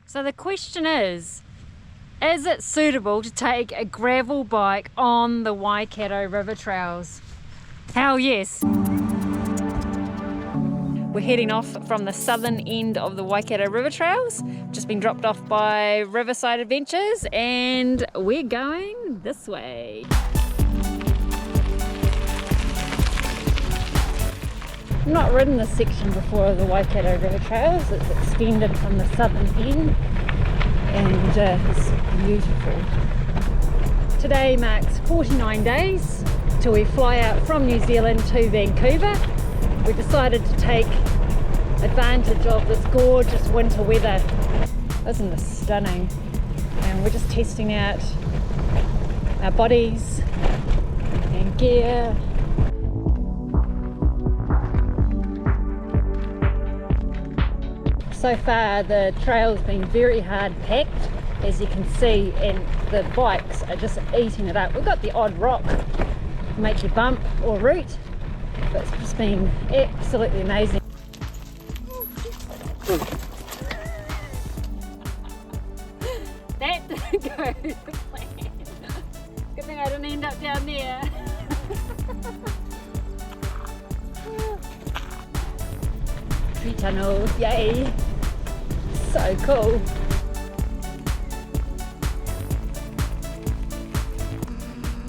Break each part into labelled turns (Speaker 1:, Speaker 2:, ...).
Speaker 1: So the question is it suitable to take a gravel bike on the Waikato River Trails? Hell yes. We're heading off from the southern end of the Waikato River Trails. Just been dropped off by Riverside Adventures and we're going this way. I've not ridden this section before, the Waikato River Trails. It's extended from the southern end and it's beautiful. Today marks 49 days till we fly out from New Zealand to Vancouver. We decided to take advantage of this gorgeous winter weather. Isn't this stunning? And we're just testing out our bodies and gear. So far the trail's been very hard packed, as you can see, and the bikes are just eating it up. We've got the odd rock to make you bump or root, but it's just been absolutely amazing. That didn't go to plan. Good thing I didn't end up down there. Tree tunnel, yay! So cool.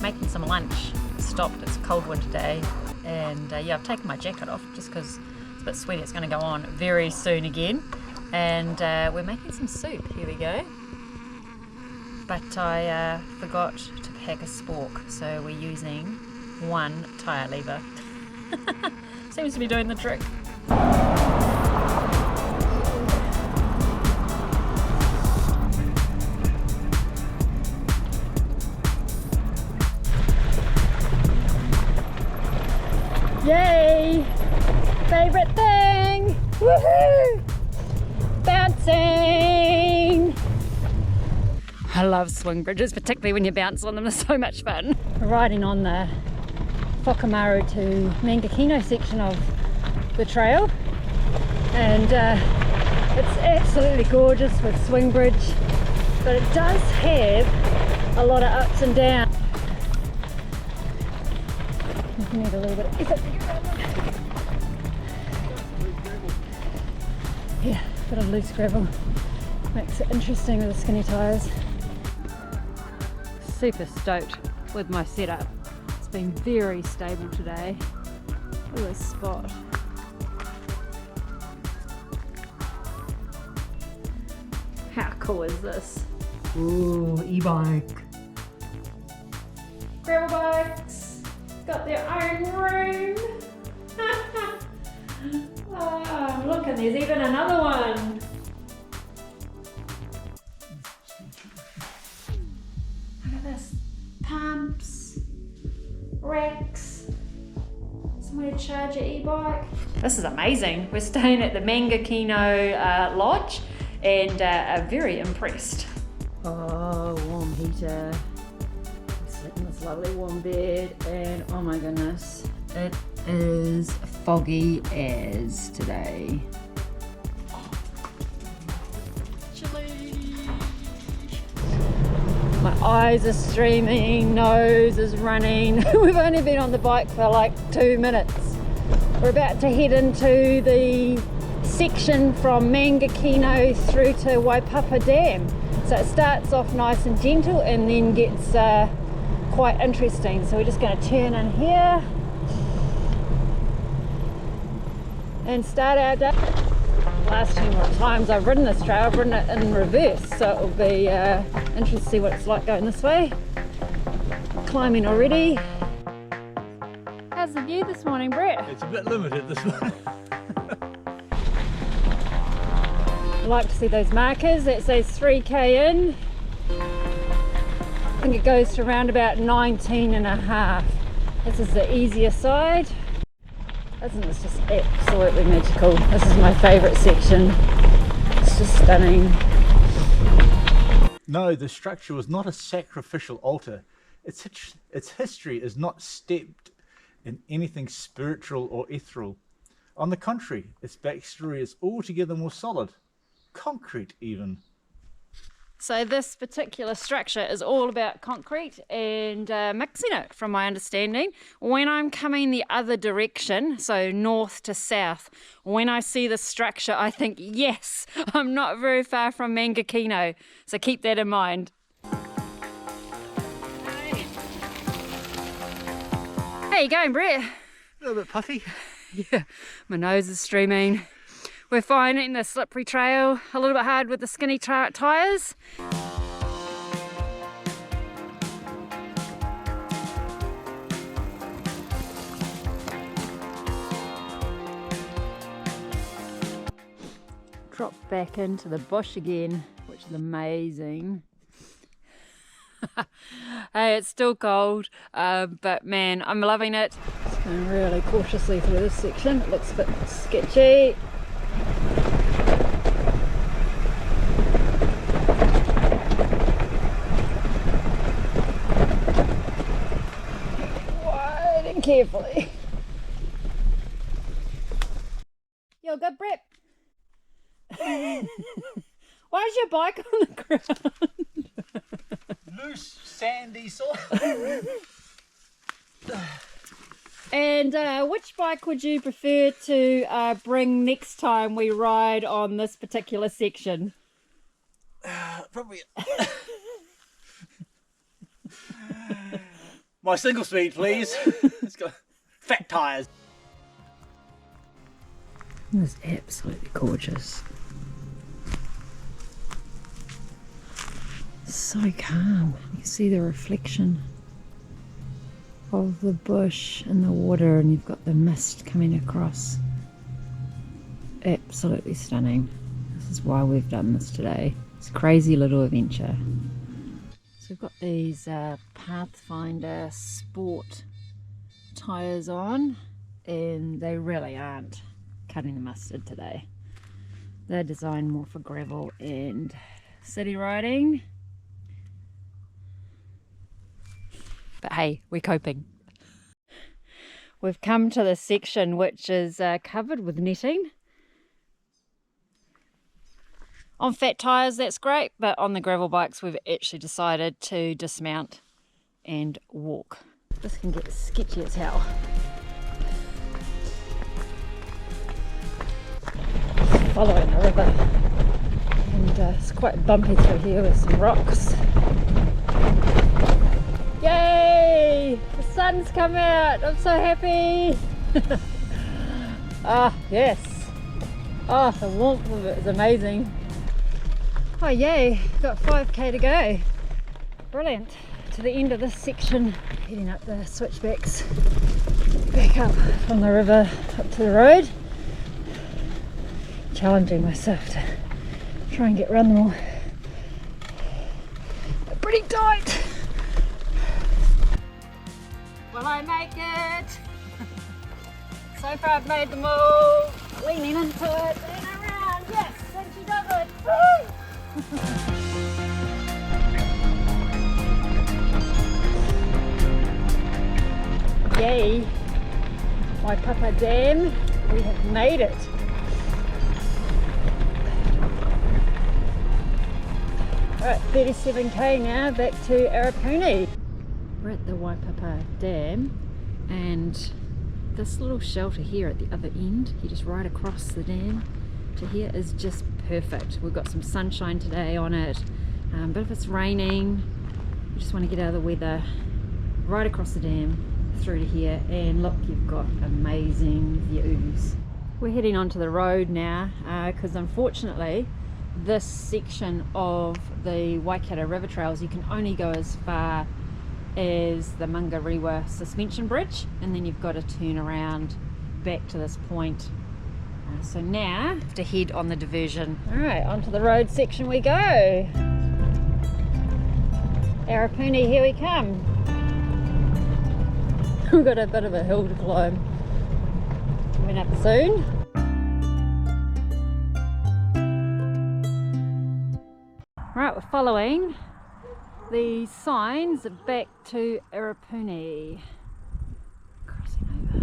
Speaker 1: Making some lunch. Stopped, it's a cold winter day, and yeah, I've taken my jacket off just because it's a bit sweaty. It's going to go on very soon again, and we're making some soup. Here we go. But I forgot to pack a spork, so we're using one tyre lever. Seems to be doing the trick. Yay! Favorite thing! Woohoo! Bouncing! I love swing bridges, particularly when you bounce on them. They're so much fun. We're riding on the Whakamaru to Mangakino section of the trail, and it's absolutely gorgeous with swing bridge, but it does have a lot of ups and downs. You need a little bit of effort to get around them. Yeah, a bit of loose gravel makes it interesting with the skinny tyres. Super stoked with my setup. It's been very stable today. Look at this spot. How cool is this? Ooh, e-bike. Gravel bikes got their own room. Oh, look, and there's even another one. Look at this. Pumps, racks, somewhere to charge your e-bike. This is amazing. We're staying at the Mangakino Lodge and are very impressed. Oh, warm heater. Sit in this lovely warm bed, and oh my goodness, it is foggy as today. Chilly. My eyes are streaming, nose is running. We've only been on the bike for like 2 minutes. We're about to head into the section from Mangakino through to Waipapa Dam. So it starts off nice and gentle and then gets quite interesting. So we're just going to turn in here and start our day. Last few more times I've ridden this trail, I've ridden it in reverse, so it'll be interesting to see what it's like going this way. Climbing already. How's the view this morning, Brett?
Speaker 2: It's a bit limited this morning.
Speaker 1: I like to see those markers. That says 3k in. I think it goes to around about 19 and a half. This is the easier side. Isn't this just absolutely magical? This is my favourite section. It's just stunning.
Speaker 2: No, the structure was not a sacrificial altar. Its history is not steeped in anything spiritual or ethereal. On the contrary, its backstory is altogether more solid. Concrete even.
Speaker 1: So this particular structure is all about concrete and mixing it, from my understanding. When I'm coming the other direction, so north to south, when I see this structure, I think, yes, I'm not very far from Mangakino. So keep that in mind. How you going, Brett?
Speaker 2: A little bit puffy.
Speaker 1: Yeah, my nose is streaming. We're finding the slippery trail a little bit hard with the skinny tyres. Drop back into the bush again, which is amazing. Hey, it's still cold, but man, I'm loving it. Just going really cautiously through this section. It looks a bit sketchy. Wide and carefully. You're good, Brett. Why is your bike on the ground?
Speaker 2: Loose, sandy soil.
Speaker 1: And which bike would you prefer to bring next time we ride on this particular section?
Speaker 2: Probably my single speed, please. It's got fat tyres.
Speaker 1: It's absolutely gorgeous. So calm. You see the reflection of the bush and the water, and you've got the mist coming across. Absolutely stunning. This is why we've done this today. It's a crazy little adventure. So we've got these Pathfinder Sport tyres on, and they really aren't cutting the mustard today. They're designed more for gravel and city riding. But hey, we're coping. We've come to the section which is covered with netting. On fat tyres, that's great, but on the gravel bikes, we've actually decided to dismount and walk. This can get sketchy as hell. Following the river, and it's quite bumpy through here with some rocks. Yay! The sun's come out. I'm so happy. Ah, yes. Oh, the warmth of it is amazing. Oh yay, got 5k to go. Brilliant. To the end of this section, heading up the switchbacks, back up from the river up to the road. Challenging myself to try and get around them all. They're pretty tight. Will I make it? So far I've made them all. Leaning into it, leaning around. Yes, and she does it. Woo! Yay! Waipapa Dam. We have made it. Alright, 37k now, back to Arapuni. We're at the Waipapa Dam, and this little shelter here at the other end, you just ride across the dam to here, is just perfect. We've got some sunshine today on it, but if it's raining, you just want to get out of the weather, right across the dam through to here, and look, you've got amazing views. We're heading onto the road now, because unfortunately this section of the Waikato River Trails, you can only go as far as the Mangakino suspension bridge, and then you've got to turn around back to this point. So now I have to head on the diversion. Alright, onto the road section we go. Arapuni, here we come. We've got a bit of a hill to climb. Coming up soon. Right, we're following the signs back to Arapuni. Crossing over.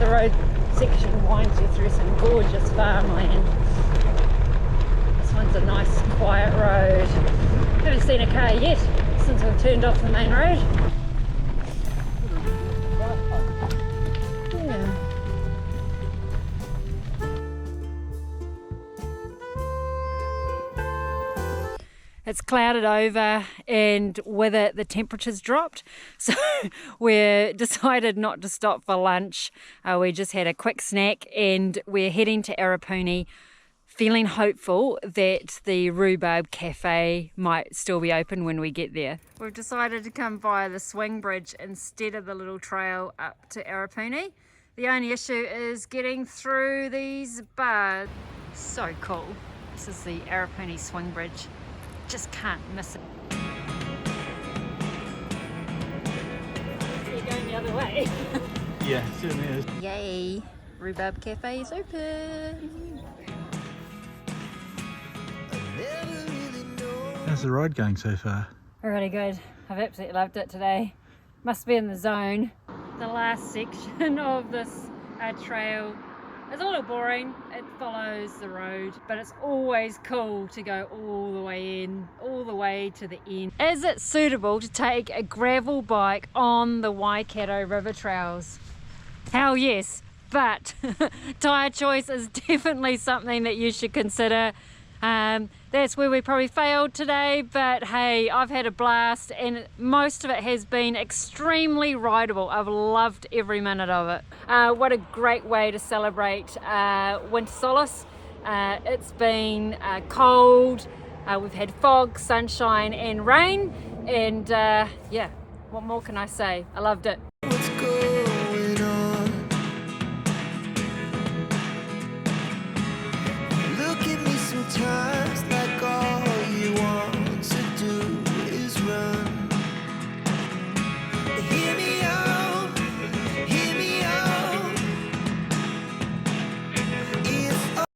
Speaker 1: The road section winds you through some gorgeous farmland. This one's a nice quiet road. Haven't seen a car yet since we've turned off the main road. Yeah. It's clouded over, and with it the temperature's dropped, so we're decided not to stop for lunch. We just had a quick snack and we're heading to Arapuni, feeling hopeful that the Rhubarb Cafe might still be open when we get there. We've decided to come via the swing bridge instead of the little trail up to Arapuni. The only issue is getting through these bars. So cool. This is the Arapuni swing bridge. Just can't miss it. You're going the other way.
Speaker 2: Yeah, it certainly is.
Speaker 1: Yay! Rhubarb Cafe is open.
Speaker 2: How's the ride going so far?
Speaker 1: Really good. I've absolutely loved it today. Must be in the zone. The last section of this trail is a little boring. It follows the road, but it's always cool to go all the way in, all the way to the end. Is it suitable to take a gravel bike on the Waikato River Trails? Hell yes, but tyre choice is definitely something that you should consider. That's where we probably failed today, but hey, I've had a blast and most of it has been extremely rideable. I've loved every minute of it. What a great way to celebrate winter solace. It's been cold, we've had fog, sunshine and rain, and yeah, what more can I say? I loved it.